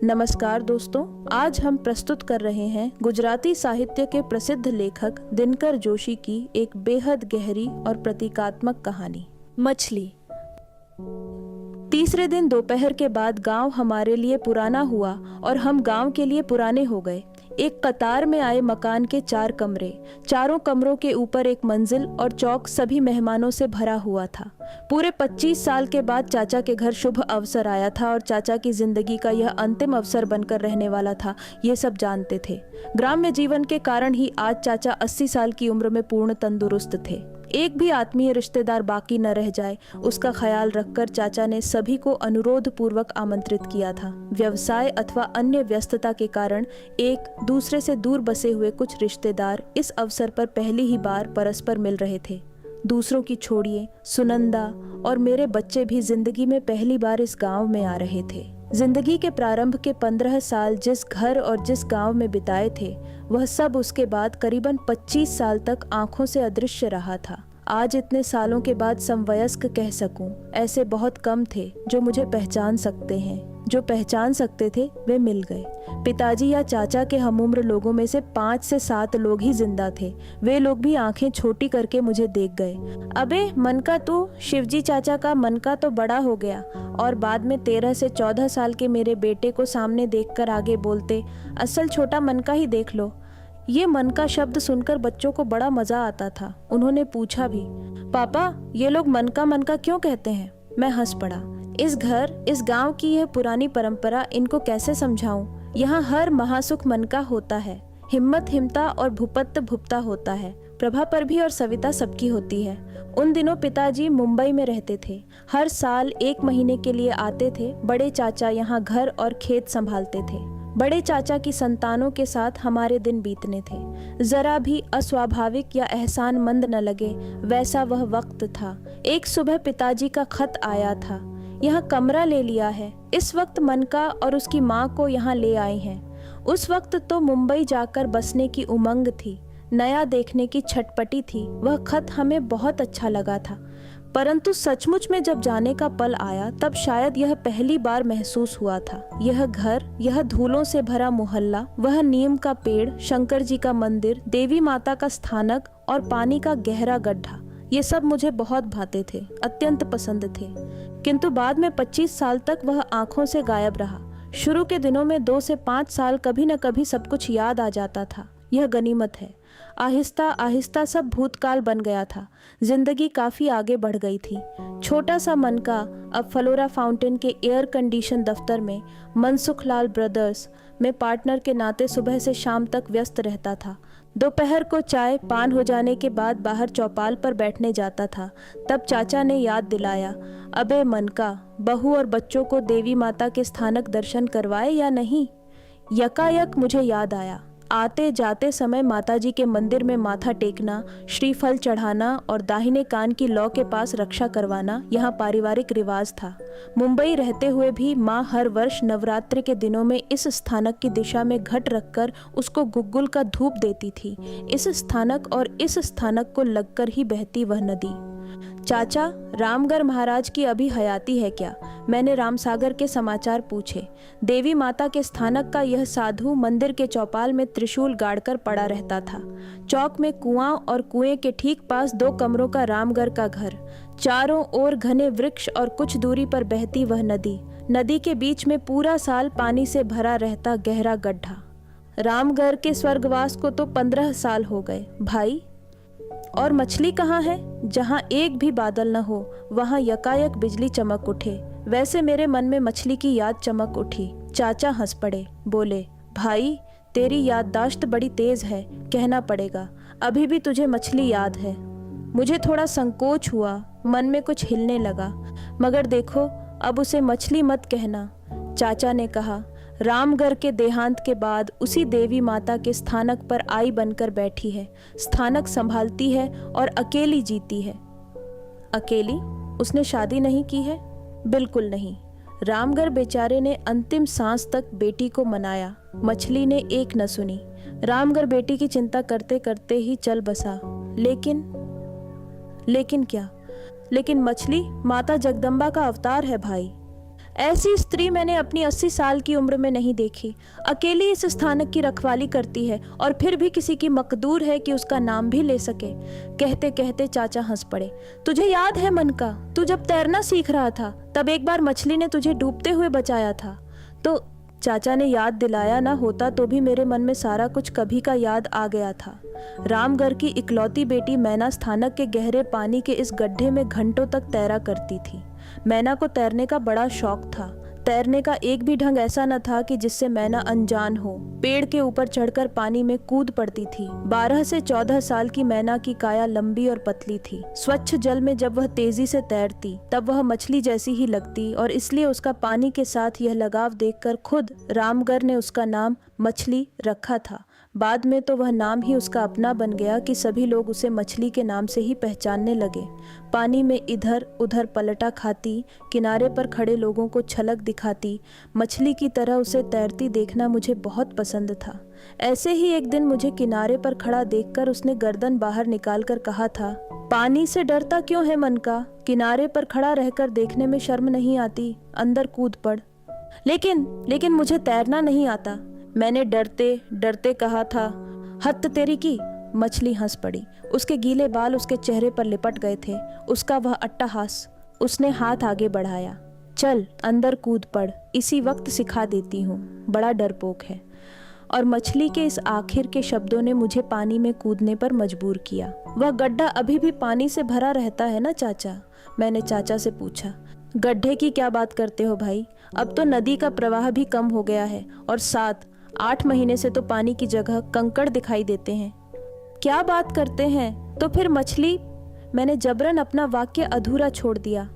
नमस्कार दोस्तों, आज हम प्रस्तुत कर रहे हैं गुजराती साहित्य के प्रसिद्ध लेखक दिनकर जोशी की एक बेहद गहरी और प्रतीकात्मक कहानी मछली। तीसरे दिन दोपहर के बाद गांव हमारे लिए पुराना हुआ और हम गांव के लिए पुराने हो गए। एक कतार में आए मकान के 4 कमरे, चारों कमरों के ऊपर एक मंजिल और चौक सभी मेहमानों से भरा हुआ था। पूरे 25 साल के बाद चाचा के घर शुभ अवसर आया था और चाचा की जिंदगी का यह अंतिम अवसर बनकर रहने वाला था, ये सब जानते थे। ग्राम्य जीवन के कारण ही आज चाचा 80 साल की उम्र में पूर्ण तंदुरुस्त थे। एक भी आत्मीय रिश्तेदार बाकी न रह जाए, उसका ख्याल रखकर चाचा ने सभी को अनुरोध पूर्वक आमंत्रित किया था। व्यवसाय अथवा अन्य व्यस्तता के कारण एक दूसरे से दूर बसे हुए कुछ रिश्तेदार इस अवसर पर पहली ही बार परस्पर मिल रहे थे। दूसरों की छोड़िए, सुनंदा और मेरे बच्चे भी जिंदगी में पहली बार इस गांव में आ रहे थे। जिंदगी के प्रारंभ के 15 साल जिस घर और जिस गांव में बिताए थे, वह सब उसके बाद करीबन 25 साल तक आंखों से अदृश्य रहा था। आज इतने सालों के बाद समवयस्क कह सकूं, ऐसे बहुत कम थे जो मुझे पहचान सकते हैं। जो पहचान सकते थे वे मिल गए। पिताजी या चाचा के हमउम्र लोगों में से 5 से 7 लोग ही जिंदा थे। वे लोग भी आंखें छोटी करके मुझे देख गए। अबे मन का तू, शिवजी चाचा का मन का तो बड़ा हो गया। और बाद में 13 से 14 साल के मेरे बेटे को सामने देखकर आगे बोलते, असल छोटा मन का ही देख लो। ये मन का शब्द सुनकर बच्चों को बड़ा मजा आता था। उन्होंने पूछा भी, पापा ये लोग मन का क्यों कहते हैं? मैं हंस पड़ा। इस घर, इस गांव की यह पुरानी परंपरा इनको कैसे समझाऊं? यहाँ हर महासुख मन का होता है, हिम्मत हिमता और भूपत्त भुपता होता है। प्रभा पर भी और सविता सबकी होती है। उन दिनों पिताजी मुंबई में रहते थे। हर साल 1 महीने के लिए आते थे। बड़े चाचा यहाँ घर और खेत संभालते थे। बड़े चाचा की संतानों के साथ हमारे दिन बीतने थे। जरा भी अस्वाभाविक या एहसान मंद न लगे, वैसा वह वक्त था। एक सुबह पिताजी का खत आया था, यहाँ कमरा ले लिया है। इस वक्त मनका और उसकी माँ को यहाँ ले आए हैं। उस वक्त तो मुंबई जाकर बसने की उमंग थी, नया देखने की छटपटी थी। वह खत हमें बहुत अच्छा लगा था, परंतु सचमुच में जब जाने का पल आया तब शायद यह पहली बार महसूस हुआ था। यह घर, यह धूलों से भरा मोहल्ला, वह नीम का पेड़, शंकर जी का मंदिर, देवी माता का स्थानक और पानी का गहरा गड्ढा, ये सब मुझे बहुत भाते थे, अत्यंत पसंद थे। किंतु बाद में 25 साल तक वह आंखों से गायब रहा। शुरू के दिनों में 2 से 5 साल कभी न कभी सब कुछ याद आ जाता था। यह गनीमत है। आहिस्ता आहिस्ता सब भूतकाल बन गया था। जिंदगी काफी आगे बढ़ गई थी। छोटा सा मनका अब फ्लोरा फाउंटेन के एयर कंडीशन दफ्तर में मनसुखलाल ब्रदर्स में पार्टनर के नाते सुबह से शाम तक व्यस्त रहता था। दोपहर को चाय पान हो जाने के बाद बाहर चौपाल पर बैठने जाता था। तब चाचा ने याद दिलाया, अबे मनका, बहू और बच्चों को देवी माता के स्थानक दर्शन करवाए या नहीं? यकायक मुझे याद आया। आते जाते समय माताजी के मंदिर में माथा टेकना, श्रीफल चढ़ाना और दाहिने कान की लौ के पास रक्षा करवाना यहाँ पारिवारिक रिवाज था। मुंबई रहते हुए भी माँ हर वर्ष नवरात्रि के दिनों में इस स्थानक की दिशा में घट रखकर उसको गुग्गुल का धूप देती थी। इस स्थानक और इस स्थानक को लगकर ही बहती वह नदी। चाचा, रामगढ़ महाराज की अभी हयाती है क्या? मैंने रामसागर के समाचार पूछे। देवी माता के स्थानक का यह साधु मंदिर के चौपाल में त्रिशूल गाड़कर पड़ा रहता था। चौक में कुआं और कुएं के ठीक पास 2 कमरों का रामगढ़ का घर, चारों ओर घने वृक्ष और कुछ दूरी पर बहती वह नदी। नदी के बीच में पूरा साल पानी से भरा रहता गहरा गड्ढा। रामगढ़ के स्वर्गवास को तो 15 साल हो गए भाई। और मछली कहाँ है? जहाँ एक भी बादल न हो वहाँ यकायक बिजली चमक उठे। वैसे मेरे मन में मछली की याद चमक उठी। चाचा हंस पड़े, बोले, भाई तेरी याददाश्त बड़ी तेज है, कहना पड़ेगा। अभी भी तुझे मछली याद है। मुझे थोड़ा संकोच हुआ, मन में कुछ हिलने लगा। मगर देखो, अब उसे मछली मत कहना। चाचा ने कहा, रामगढ़ के देहांत के बाद उसी देवी माता के स्थानक पर आई बनकर बैठी है। स्थानक संभालती है और अकेली जीती है। अकेली? उसने शादी नहीं की है? बिल्कुल नहीं। रामगढ़ बेचारे ने अंतिम सांस तक बेटी को मनाया। मछली ने एक न सुनी। रामगढ़ बेटी की चिंता करते करते ही चल बसा। लेकिन क्या? लेकिन मछली माता जगदम्बा का अवतार है भाई। ऐसी स्त्री मैंने अपनी 80 साल की उम्र में नहीं देखी। अकेली इस स्थानक की रखवाली करती है और फिर भी किसी की मकदूर है कि उसका नाम भी ले सके। कहते कहते चाचा हंस पड़े। तुझे याद है मनका, तू जब तैरना सीख रहा था तब एक बार मछली ने तुझे डूबते हुए बचाया था। तो चाचा ने याद दिलाया ना होता तो भी मेरे मन में सारा कुछ कभी का याद आ गया था। रामगढ़ की इकलौती बेटी मैना स्थानक के गहरे पानी के इस गड्ढे में घंटों तक तैरा करती थी। मैना को तैरने का बड़ा शौक था। तैरने का एक भी ढंग ऐसा न था कि जिससे मैना अनजान हो। पेड़ के ऊपर चढ़कर पानी में कूद पड़ती थी। 12 से 14 साल की मैना की काया लंबी और पतली थी। स्वच्छ जल में जब वह तेजी से तैरती तब वह मछली जैसी ही लगती और इसलिए उसका पानी के साथ यह लगाव देखकर खुद रामगढ़ ने उसका नाम मछली रखा था। बाद में तो वह नाम ही उसका अपना बन गया कि सभी लोग उसे मछली के नाम से ही पहचानने लगे। पानी में इधर उधर पलटा खाती, किनारे पर खड़े लोगों को छलक दिखाती, मछली की तरह उसे तैरती देखना मुझे बहुत पसंद था। ऐसे ही एक दिन मुझे किनारे पर खड़ा देखकर उसने गर्दन बाहर निकालकर कहा था, पानी से डरता क्यों है मनका? किनारे पर खड़ा रहकर देखने में शर्म नहीं आती? अंदर कूद पड़। लेकिन मुझे तैरना नहीं आता, मैंने डरते डरते कहा था। हद तेरी की। मछली हंस पड़ी। उसके गीले बाल उसके चेहरे पर लिपट गए थे। उसका वह अट्टहास। उसने हाथ आगे बढ़ाया। चल अंदर कूद पड़, इसी वक्त सिखा देती हूँ, बड़ा डरपोक है। और मछली के इस आखिर के शब्दों ने मुझे पानी में कूदने पर मजबूर किया। वह गड्ढा अभी भी पानी से भरा रहता है ना चाचा? मैंने चाचा से पूछा। गड्ढे की क्या बात करते हो भाई? अब तो नदी का प्रवाह भी कम हो गया है और 7-8 महीने से तो पानी की जगह कंकड़ दिखाई देते हैं। क्या बात करते हैं? तो फिर मछली? मैंने जबरन अपना वाक्य अधूरा छोड़ दिया।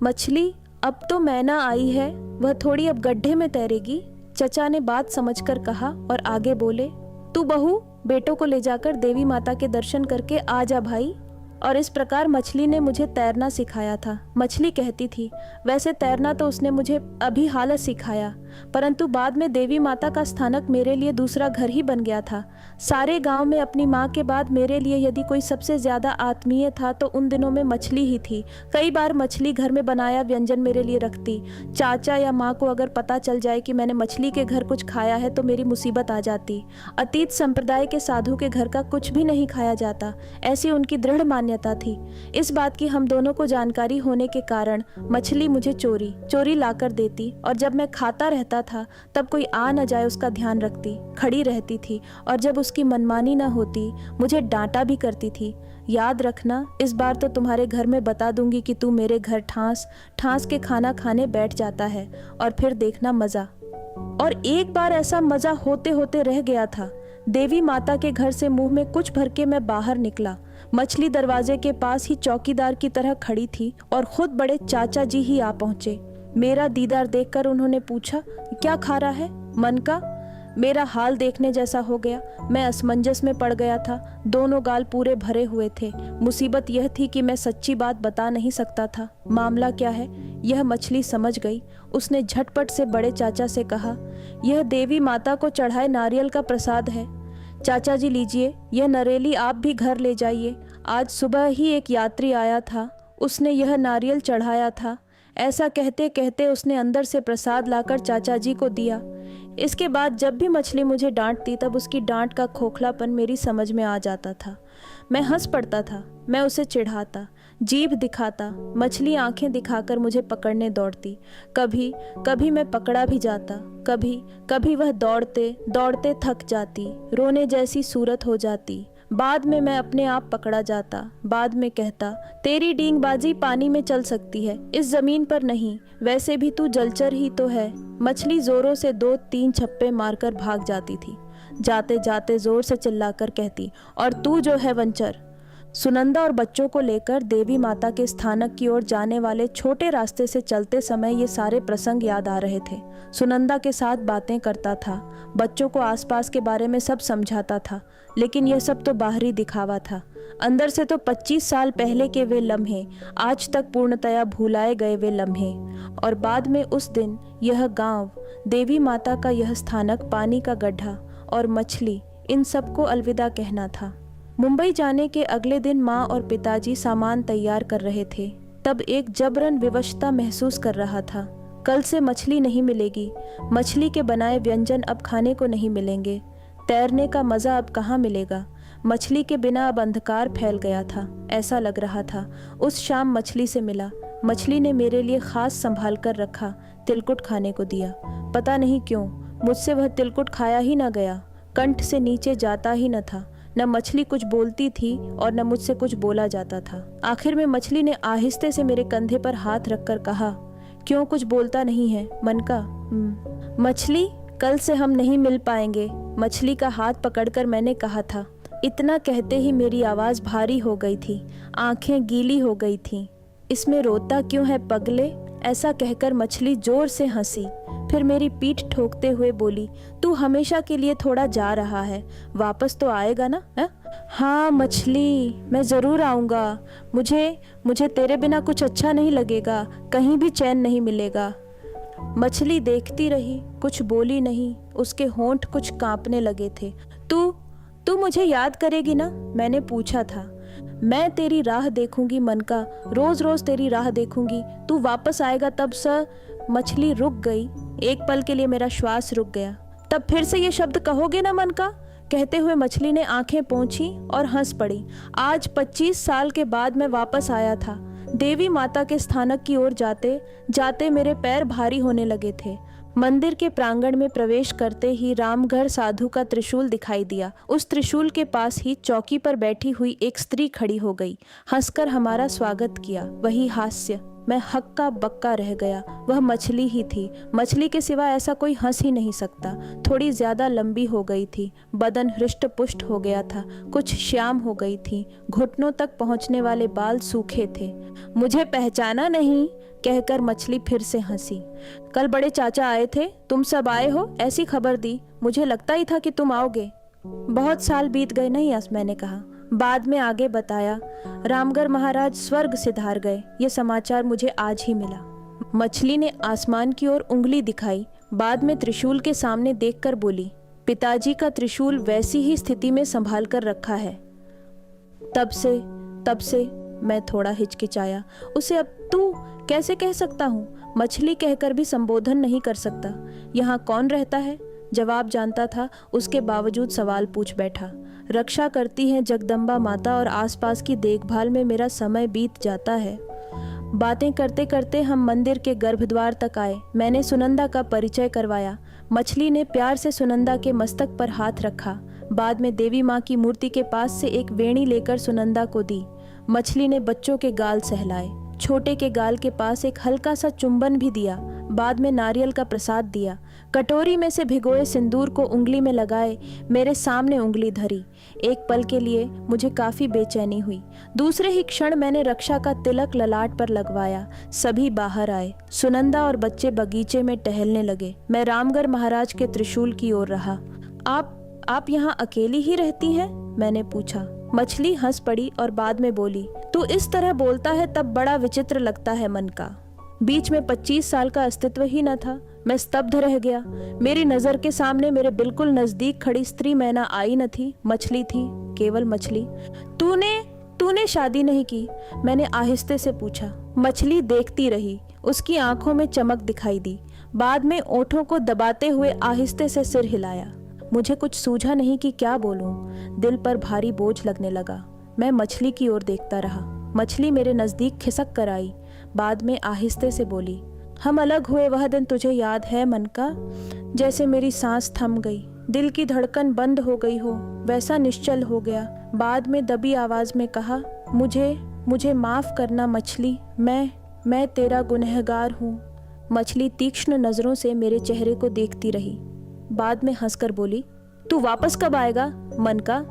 मछली? अब तो मैना आई है, वह थोड़ी अब गड्ढे में तैरेगी। चचा ने बात समझकर कहा और आगे बोले, तू बहू, बेटों को ले जाकर देवी माता के दर्शन करके आ जा भाई। और इस प्रकार मछली ने मुझे तैरना सिखाया था। मछली कहती थी, वैसे तैरना तो उसने मुझे अभी हालत सिखाया, परंतु बाद में देवी माता का स्थानक मेरे लिए दूसरा घर ही बन गया था। सारे गांव में अपनी माँ के बाद मेरे लिए यदि कोई सबसे ज़्यादा आत्मीय था तो उन दिनों में मछली ही थी। कई बार मछली घर में बनाया व्यंजन मेरे लिए रखती। चाचा या माँ को अगर पता चल जाए कि मैंने मछली के घर कुछ खाया है तो मेरी मुसीबत आ जाती। अतीत संप्रदाय के साधु के घर का कुछ भी नहीं खाया जाता, ऐसी उनकी दृढ़ मान्यता थी। इस बात की हम दोनों को जानकारी होने के कारण मछली मुझे चोरी लाकर देती और जब मैं खाता रहता था तब कोई आ न जाए उसका ध्यान रखती, खड़ी रहती थी और जब उसकी मनमानी न होती मुझे डांटा भी करती थी। याद रखना, इस बार तो तुम्हारे घर में बता दूंगी कि तू मेरे घर ठास ठास के खाना खाने बैठ जाता है और फिर देखना मज़ा। और एक बार ऐसा मज़ा होते होते रह गया था। देवी माता के घर से मुंह में कुछ भर के मैं बाहर निकला। मछली दरवाजे के पास ही चौकीदार की तरह खड़ी थी और खुद बड़े चाचा जी ही आ पहुंचे। मेरा दीदार देखकर उन्होंने पूछा, क्या खा रहा है मन का? मेरा हाल देखने जैसा हो गया। मैं असमंजस में पड़ गया था। दोनों गाल पूरे भरे हुए थे। मुसीबत यह थी कि मैं सच्ची बात बता नहीं सकता था। मामला क्या है यह मछली समझ गई। उसने झटपट से बड़े चाचा से कहा, यह देवी माता को चढ़ाए नारियल का प्रसाद है। चाचा जी लीजिए, यह नरेली आप भी घर ले जाइए। आज सुबह ही एक यात्री आया था, उसने यह नारियल चढ़ाया था। ऐसा कहते कहते उसने अंदर से प्रसाद लाकर चाचा जी को दिया। इसके बाद जब भी मछली मुझे डांटती तब उसकी डांट का खोखलापन मेरी समझ में आ जाता था। मैं हंस पड़ता था, मैं उसे चिढ़ाता, जीभ दिखाता। मछली आंखें दिखाकर मुझे पकड़ने दौड़ती। कभी कभी मैं पकड़ा भी जाता, कभी कभी वह दौड़ते दौड़ते थक जाती, रोने जैसी सूरत हो जाती। बाद में मैं अपने आप पकड़ा जाता। बाद में कहता, तेरी डींगबाजी पानी में चल सकती है, इस जमीन पर नहीं। वैसे भी तू जलचर ही तो है। मछली जोरों से 2-3 छप्पे मारकर भाग जाती थी। जाते जाते जोर से चिल्लाकर कहती, और तू जो है वंचर। सुनंदा और बच्चों को लेकर देवी माता के स्थानक की ओर जाने वाले छोटे रास्ते से चलते समय ये सारे प्रसंग याद आ रहे थे। सुनंदा के साथ बातें करता था, बच्चों को आसपास के बारे में सब समझाता था, लेकिन यह सब तो बाहरी दिखावा था। अंदर से तो 25 साल पहले के वे लम्हे, आज तक पूर्णतया भुलाए गए वे लम्हे। और बाद में उस दिन, यह गांव, देवी माता का यह स्थानक, पानी का गड्ढा और मछली, इन सबको अलविदा कहना था। मुंबई जाने के अगले दिन माँ और पिताजी सामान तैयार कर रहे थे। तब एक जबरन विवशता महसूस कर रहा था। कल से मछली नहीं मिलेगी। मछली के बनाए व्यंजन अब खाने को नहीं मिलेंगे। तैरने का मज़ा अब कहाँ मिलेगा। मछली के बिना अब अंधकार फैल गया था, ऐसा लग रहा था। उस शाम मछली से मिला। मछली ने मेरे लिए ख़ास संभाल कर रखा, तिलकुट खाने को दिया। पता नहीं क्यों मुझसे वह तिलकुट खाया ही ना गया, कंठ से नीचे जाता ही न था। न मछली कुछ बोलती थी और न मुझसे कुछ बोला जाता था। आखिर में मछली ने आहिस्ते से मेरे कंधे पर हाथ रखकर कहा, क्यों कुछ बोलता नहीं है मन का? मछली, कल से हम नहीं मिल पाएंगे, मछली का हाथ पकड़कर मैंने कहा था। इतना कहते ही मेरी आवाज़ भारी हो गई थी, आंखें गीली हो गई थीं। इसमें रोता क्यों है पगले? ऐसा कहकर मछली जोर से हंसी, फिर मेरी पीठ ठोकते हुए बोली, तू हमेशा के लिए थोड़ा जा रहा है, वापस तो आएगा ना? है? हाँ मछली, मैं ज़रूर आऊँगा। मुझे तेरे बिना कुछ अच्छा नहीं लगेगा, कहीं भी चैन नहीं मिलेगा। मछली देखती रही, कुछ बोली नहीं। उसके होंठ कुछ कांपने लगे थे। तू मुझे याद करेगी ना? मैंने पूछा था। मैं तेरी राह देखूंगी मन का, रोज रोज तेरी राह देखूंगी, तू वापस आएगा तब स। मछली रुक गई। एक पल के लिए मेरा श्वास रुक गया। तब फिर से ये शब्द कहोगे ना मन का? कहते हुए मछली ने आंखें पोंछी और हंस पड़ी। आज 25 साल के बाद मैं वापस आया था। देवी माता के स्थानक की ओर जाते जाते मेरे पैर भारी होने लगे थे। मंदिर के प्रांगण में प्रवेश करते ही रामघर साधु का त्रिशूल दिखाई दिया। उस त्रिशूल के पास ही चौकी पर बैठी हुई एक स्त्री खड़ी हो गई, हंसकर हमारा स्वागत किया। वही हास्य। मैं हक्का बक्का रह गया। वह मछली ही थी। मछली के सिवा ऐसा कोई हंस ही नहीं सकता। थोड़ी ज्यादा लंबी हो गई थी, बदन हृष्ट पुष्ट हो गया था, कुछ श्याम हो गई थी, घुटनों तक पहुंचने वाले बाल सूखे थे। मुझे पहचाना नहीं? कहकर मछली फिर से हंसी। कल बड़े चाचा आए थे, तुम सब आए हो ऐसी खबर दी, मुझे लगता ही था कि तुम आओगे। बहुत साल बीत गए नहीं आस, मैंने कहा। बाद में आगे बताया, रामगढ़ महाराज स्वर्ग सिधार गए। ये समाचार मुझे आज ही मिला। मछली ने आसमान की ओर उंगली दिखाई, बाद में त्रिशूल के सामने देखकर बोली, पिताजी का त्रिशूल वैसी ही स्थिति में संभाल कर रखा है। तब से मैं थोड़ा हिचकिचाया। उसे अब तू कैसे कह सकता हूँ? मछली कहकर भी संबोधन नहीं कर सकता। यहाँ कौन रहता है? जवाब जानता था, उसके बावजूद सवाल पूछ बैठा। रक्षा करती हैं जगदम्बा माता और आसपास की देखभाल में मेरा समय बीत जाता है। बातें करते करते हम मंदिर के गर्भद्वार तक आए। मैंने सुनंदा का परिचय करवाया। मछली ने प्यार से सुनंदा के मस्तक पर हाथ रखा। बाद में देवी माँ की मूर्ति के पास से एक वेणी लेकर सुनंदा को दी। मछली ने बच्चों के गाल सहलाए, छोटे के गाल के पास एक हल्का सा चुंबन भी दिया। बाद में नारियल का प्रसाद दिया। कटोरी में से भिगोए सिंदूर को उंगली में लगाए मेरे सामने उंगली धरी। एक पल के लिए मुझे काफ़ी बेचैनी हुई। दूसरे ही क्षण मैंने रक्षा का तिलक ललाट पर लगवाया। सभी बाहर आए। सुनंदा और बच्चे बगीचे में टहलने लगे। मैं रामगढ़ महाराज के त्रिशूल की ओर रहा। आप यहाँ अकेली ही रहती हैं? मैंने पूछा। मछली हंस पड़ी और बाद में बोली, तू इस तरह बोलता है तब बड़ा विचित्र लगता है मन का। बीच में 25 साल का अस्तित्व ही न था। मैं स्तब्ध रह गया। मेरी नजर के सामने मेरे बिल्कुल नजदीक खड़ी स्त्री मैना आई न थी, मछली थी, केवल मछली। तूने शादी नहीं की? मैंने आहिस्ते से पूछा। मछली देखती रही। उसकी आंखों में चमक दिखाई दी। बाद में ओठों को दबाते हुए आहिस्ते से सिर हिलाया। मुझे कुछ सूझा नहीं कि क्या बोलूं। दिल पर भारी बोझ लगने लगा। मैं मछली की ओर देखता रहा। मछली मेरे नजदीक खिसक कर आई। बाद में आहिस्ते से बोली, हम अलग हुए वह दिन तुझे याद है मन का? जैसे मेरी सांस थम गई, दिल की धड़कन बंद हो गई हो, वैसा निश्चल हो गया। बाद में दबी आवाज में कहा, मुझे माफ करना मछली, मैं तेरा गुनहगार हूँ। मछली तीक्ष्ण नजरों से मेरे चेहरे को देखती रही। बाद में हंसकर बोली, तू वापस कब आएगा मन का?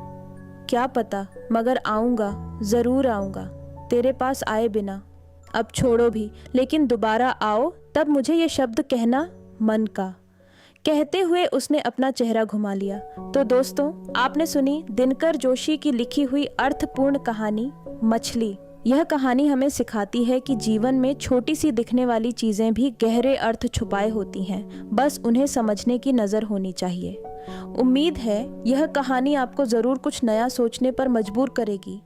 क्या पता, मगर आऊँगा, ज़रूर आऊँगा, तेरे पास आए बिना। अब छोड़ो भी, लेकिन दोबारा आओ तब मुझे ये शब्द कहना मन का। कहते हुए उसने अपना चेहरा घुमा लिया। तो दोस्तों, आपने सुनी दिनकर जोशी की लिखी हुई अर्थपूर्ण कहानी मछली। यह कहानी हमें सिखाती है कि जीवन में छोटी सी दिखने वाली चीज़ें भी गहरे अर्थ छुपाए होती हैं, बस उन्हें समझने की नज़र होनी चाहिए। उम्मीद है यह कहानी आपको ज़रूर कुछ नया सोचने पर मजबूर करेगी।